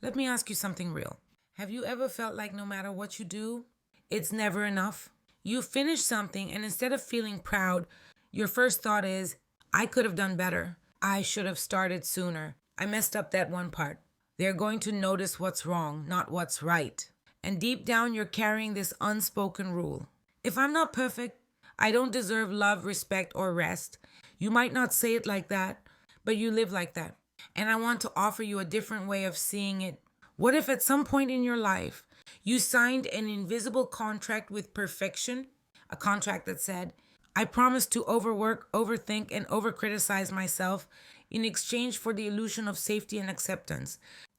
Let me ask you something real. Have you ever felt like no matter what you do, it's never enough? You finish something, and instead of feeling proud, your first thought is, I could have done better. I should have started sooner. I messed up that one part. They're going to notice what's wrong, not what's right. And deep down, you're carrying this unspoken rule. If I'm not perfect, I don't deserve love, respect, or rest. You might not say it like that, but you live like that. And I want to offer you a different way of seeing it. What if at some point in your life you signed an invisible contract with perfection? A contract that said, I promise to overwork, overthink, and overcriticize myself in exchange for the illusion of safety and acceptance.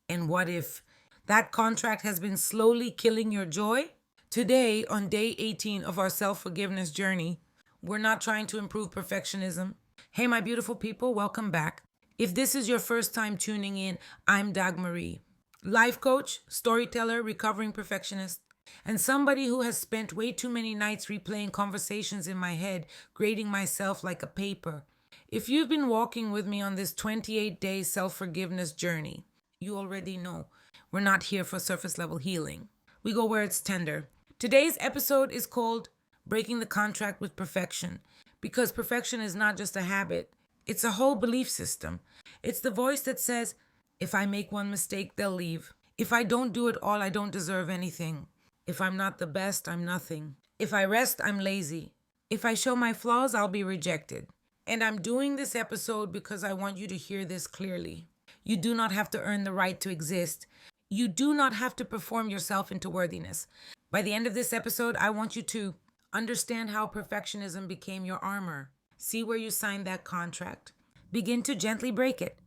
And what if that contract has been slowly killing your joy? Today, on day 18 of our self forgiveness journey, we're not trying to improve perfectionism. Hey, my beautiful people, welcome back. If this is your first time tuning in, I'm Dag Marie, life coach, storyteller, recovering perfectionist, and somebody who has spent way too many nights replaying conversations in my head, grading myself like a paper. If you've been walking with me on this 28-day self-forgiveness journey, you already know we're not here for surface level healing. We go where it's tender. Today's episode is called Breaking the Contract with Perfection, because perfection is not just a habit, it's a whole belief system. It's the voice that says, if I make one mistake, they'll leave. If I don't do it all, I don't deserve anything. If I'm not the best, I'm nothing. If I rest, I'm lazy. If I show my flaws, I'll be rejected. And I'm doing this episode because I want you to hear this clearly. You do not have to earn the right to exist. You do not have to perform yourself into worthiness. By the end of this episode, I want you to understand how perfectionism became your armor. See where you signed that contract. Begin to gently break it.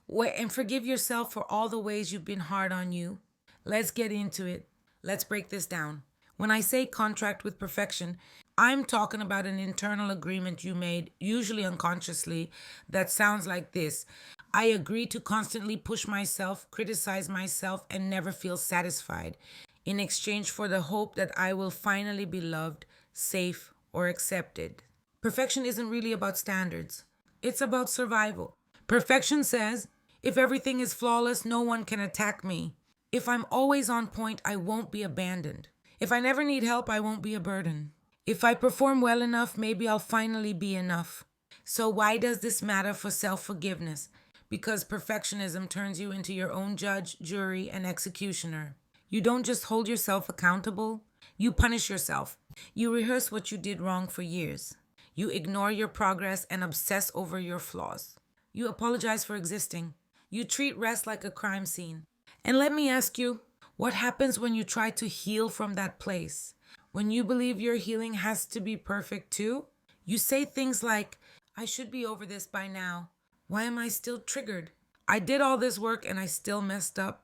And forgive yourself for all the ways you've been hard on you. Let's get into it. Let's break this down. When I say contract with perfection, I'm talking about an internal agreement you made, usually unconsciously, that sounds like this. I agree to constantly push myself, criticize myself, and never feel satisfied, in exchange for the hope that I will finally be loved, safe, or accepted. Perfection isn't really about standards. It's about survival. Perfection says, if everything is flawless, no one can attack me. If I'm always on point, I won't be abandoned. If I never need help, I won't be a burden. If I perform well enough, maybe I'll finally be enough. So why does this matter for self-forgiveness? Because perfectionism turns you into your own judge, jury, and executioner. You don't just hold yourself accountable, you punish yourself. You rehearse what you did wrong for years. You ignore your progress and obsess over your flaws. You apologize for existing. You treat rest like a crime scene. And let me ask you, what happens when you try to heal from that place? When you believe your healing has to be perfect too? You say things like, I should be over this by now. Why am I still triggered? I did all this work and I still messed up.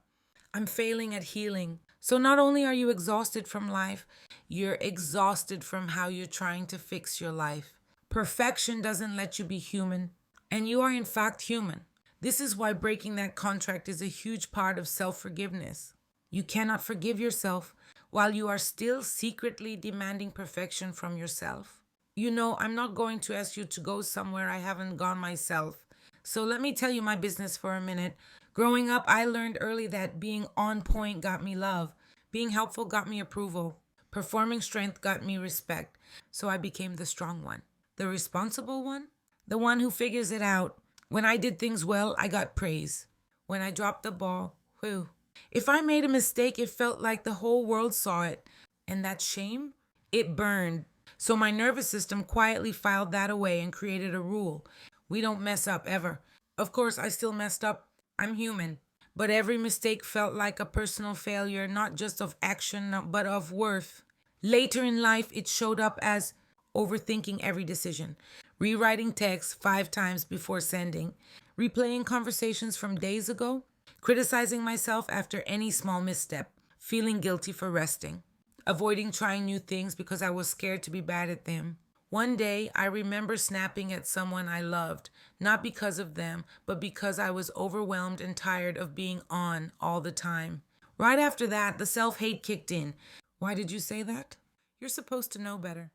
I'm failing at healing. So not only are you exhausted from life, you're exhausted from how you're trying to fix your life. Perfection doesn't let you be human, and you are in fact human. This is why breaking that contract is a huge part of self-forgiveness. You cannot forgive yourself while you are still secretly demanding perfection from yourself. You know, I'm not going to ask you to go somewhere I haven't gone myself. So let me tell you my business for a minute. Growing up, I learned early that being on point got me love. Being helpful got me approval. Performing strength got me respect. So I became the strong one. The responsible one? The one who figures it out. When I did things well, I got praise. When I dropped the ball, whew. If I made a mistake, it felt like the whole world saw it. And that shame, it burned. So my nervous system quietly filed that away and created a rule. We don't mess up ever. Of course, I still messed up. I'm human. But every mistake felt like a personal failure, not just of action, but of worth. Later in life, it showed up as overthinking every decision, rewriting texts 5 times before sending, replaying conversations from days ago, criticizing myself after any small misstep, feeling guilty for resting, avoiding trying new things because I was scared to be bad at them. One day, I remember snapping at someone I loved, not because of them, but because I was overwhelmed and tired of being on all the time. Right after that, the self-hate kicked in. Why did you say that? You're supposed to know better.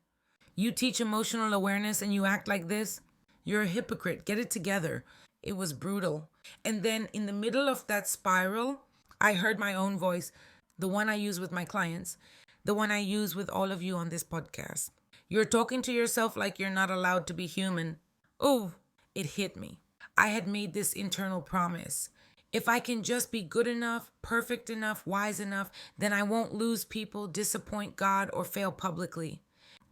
You teach emotional awareness and you act like this? You're a hypocrite. Get it together. It was brutal. And then in the middle of that spiral, I heard my own voice, the one I use with my clients, the one I use with all of you on this podcast. You're talking to yourself like you're not allowed to be human. Oh, it hit me. I had made this internal promise. If I can just be good enough, perfect enough, wise enough, then I won't lose people, disappoint God, or fail publicly.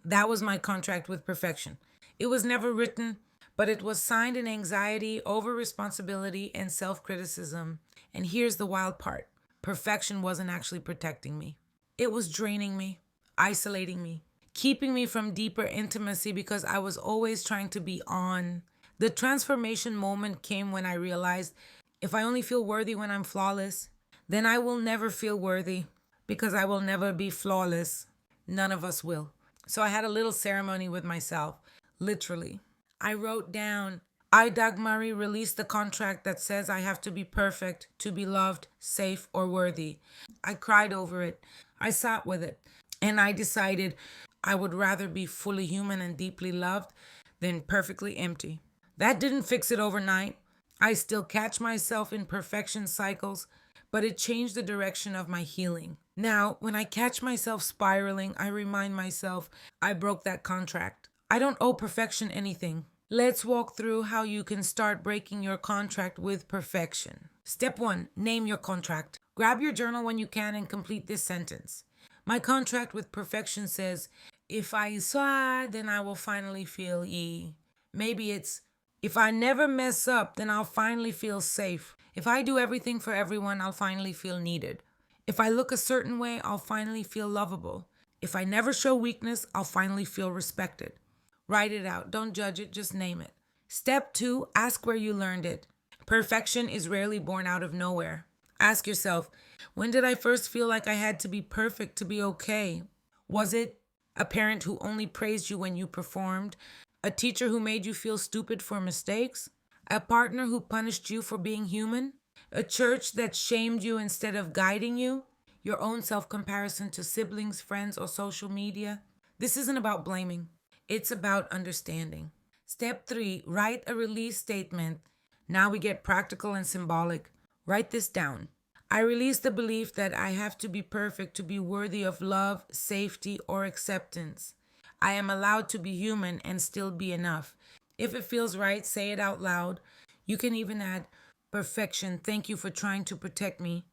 That was my contract with perfection. It was never written, but it was signed in anxiety, over responsibility, and self criticism. And here's the wild part: perfection wasn't actually protecting me, it was draining me, isolating me, keeping me from deeper intimacy because I was always trying to be on. The transformation moment came when I realized if I only feel worthy when I'm flawless, then I will never feel worthy because I will never be flawless. None of us will. So I had a little ceremony with myself, literally. I wrote down, I, Dagmari, release the contract that says I have to be perfect, to be loved, safe, or worthy. I cried over it. I sat with it. And I decided I would rather be fully human and deeply loved than perfectly empty. That didn't fix it overnight. I still catch myself in perfection cycles, but it changed the direction of my healing. Now, when I catch myself spiraling, I remind myself I broke that contract. I don't owe perfection anything. Let's walk through how you can start breaking your contract with perfection. Step 1, name your contract. Grab your journal when you can and complete this sentence. My contract with perfection says, if I saw, then I will finally feel ye. Maybe it's, if I never mess up, then I'll finally feel safe. If I do everything for everyone, I'll finally feel needed. If I look a certain way, I'll finally feel lovable. If I never show weakness, I'll finally feel respected. Write it out. Don't judge it. Just name it. Step 2, ask where you learned it. Perfection is rarely born out of nowhere. Ask yourself, when did I first feel like I had to be perfect to be okay? Was it a parent who only praised you when you performed? A teacher who made you feel stupid for mistakes? A partner who punished you for being human? A church that shamed you instead of guiding you? Your own self-comparison to siblings, friends, or social media? This isn't about blaming. It's about understanding. Step 3, write a release statement. Now we get practical and symbolic. Write this down. I release the belief that I have to be perfect to be worthy of love, safety, or acceptance. I am allowed to be human and still be enough. If it feels right, say it out loud. You can even add, perfection, thank you for trying to protect me,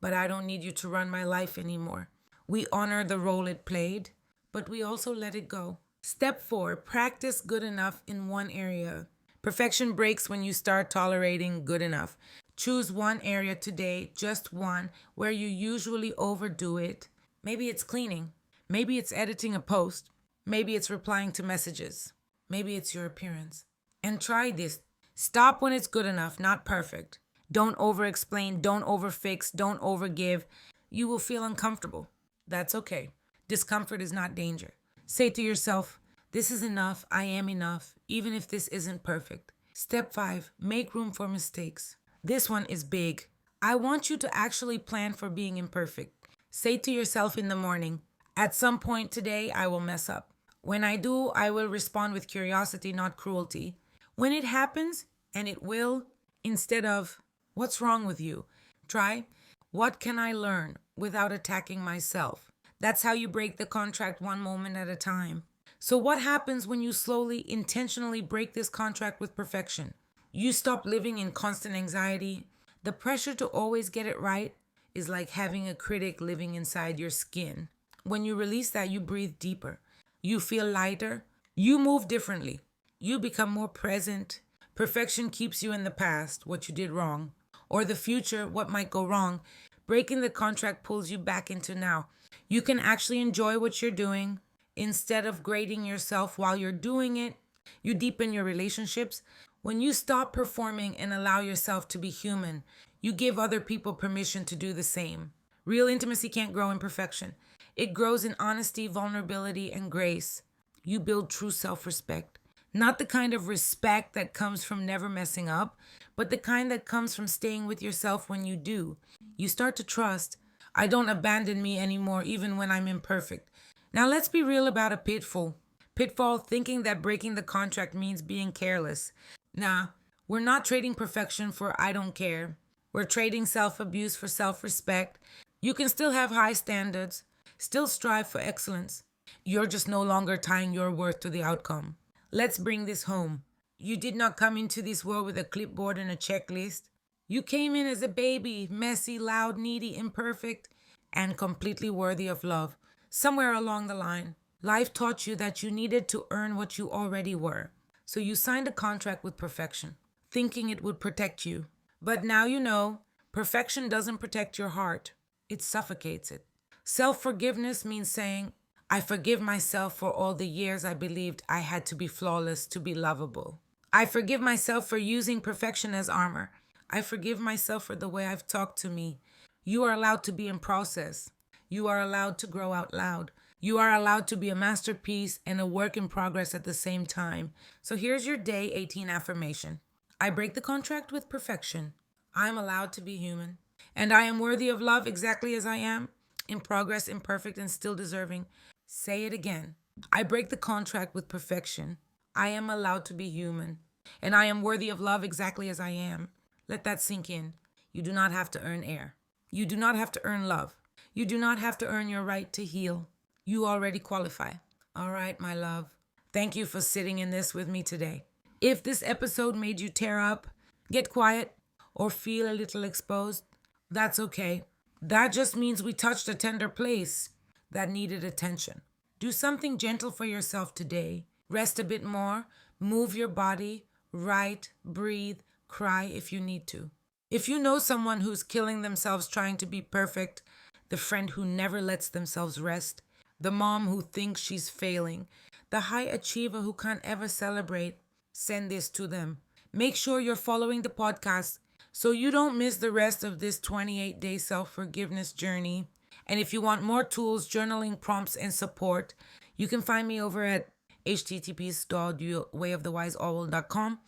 but I don't need you to run my life anymore. We honor the role it played, but we also let it go. Step 4, practice good enough in one area. Perfection breaks when you start tolerating good enough. Choose one area today, just one, where you usually overdo it. Maybe it's cleaning. Maybe it's editing a post. Maybe it's replying to messages. Maybe it's your appearance. And try this. Stop when it's good enough, not perfect. Don't over-explain, don't over-fix, don't over-give. You will feel uncomfortable. That's okay. Discomfort is not danger. Say to yourself, this is enough, I am enough, even if this isn't perfect. Step 5, make room for mistakes. This one is big. I want you to actually plan for being imperfect. Say to yourself in the morning, at some point today, I will mess up. When I do, I will respond with curiosity, not cruelty. When it happens, and it will, instead of, what's wrong with you? Try, what can I learn without attacking myself? That's how you break the contract one moment at a time. So what happens when you slowly, intentionally break this contract with perfection? You stop living in constant anxiety. The pressure to always get it right is like having a critic living inside your skin. When you release that, you breathe deeper. You feel lighter. You move differently. You become more present. Perfection keeps you in the past, what you did wrong, or the future, what might go wrong. Breaking the contract pulls you back into now. You can actually enjoy what you're doing. Instead of grading yourself while you're doing it, you deepen your relationships. When you stop performing and allow yourself to be human, you give other people permission to do the same. Real intimacy can't grow in perfection. It grows in honesty, vulnerability, and grace. You build true self-respect. Not the kind of respect that comes from never messing up, but the kind that comes from staying with yourself when you do. You start to trust, I don't abandon me anymore even when I'm imperfect. Now let's be real about a pitfall. Pitfall, thinking that breaking the contract means being careless. Nah, we're not trading perfection for I don't care. We're trading self abuse for self respect. You can still have high standards, still strive for excellence. You're just no longer tying your worth to the outcome. Let's bring this home. You did not come into this world with a clipboard and a checklist. You came in as a baby, messy, loud, needy, imperfect, and completely worthy of love. Somewhere along the line, life taught you that you needed to earn what you already were. So you signed a contract with perfection, thinking it would protect you. But now you know, perfection doesn't protect your heart, it suffocates it. Self-forgiveness means saying, I forgive myself for all the years I believed I had to be flawless to be lovable. I forgive myself for using perfection as armor. I forgive myself for the way I've talked to me. You are allowed to be in process. You are allowed to grow out loud. You are allowed to be a masterpiece and a work in progress at the same time. So here's your day 18 affirmation. I break the contract with perfection. I am allowed to be human. And I am worthy of love exactly as I am, in progress, imperfect, and still deserving. Say it again. I break the contract with perfection. I am allowed to be human. And I am worthy of love exactly as I am. Let that sink in. You do not have to earn air. You do not have to earn love. You do not have to earn your right to heal. You already qualify. All right, my love. Thank you for sitting in this with me today. If this episode made you tear up, get quiet, or feel a little exposed, that's okay. That just means we touched a tender place that needed attention. Do something gentle for yourself today. Rest a bit more. Move your body. Write, breathe, cry if you need to. If you know someone who's killing themselves trying to be perfect, the friend who never lets themselves rest, the mom who thinks she's failing, the high achiever who can't ever celebrate, send this to them. Make sure you're following the podcast so you don't miss the rest of this 28-day self-forgiveness journey. And if you want more tools, journaling prompts, and support, you can find me over at https://wayofthewiseowl.com.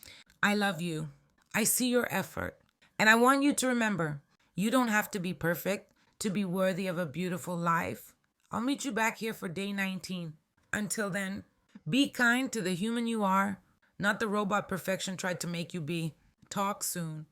I love you. I see your effort. And I want you to remember, you don't have to be perfect to be worthy of a beautiful life. I'll meet you back here for day 19. Until then, be kind to the human you are, not the robot perfection tried to make you be. Talk soon.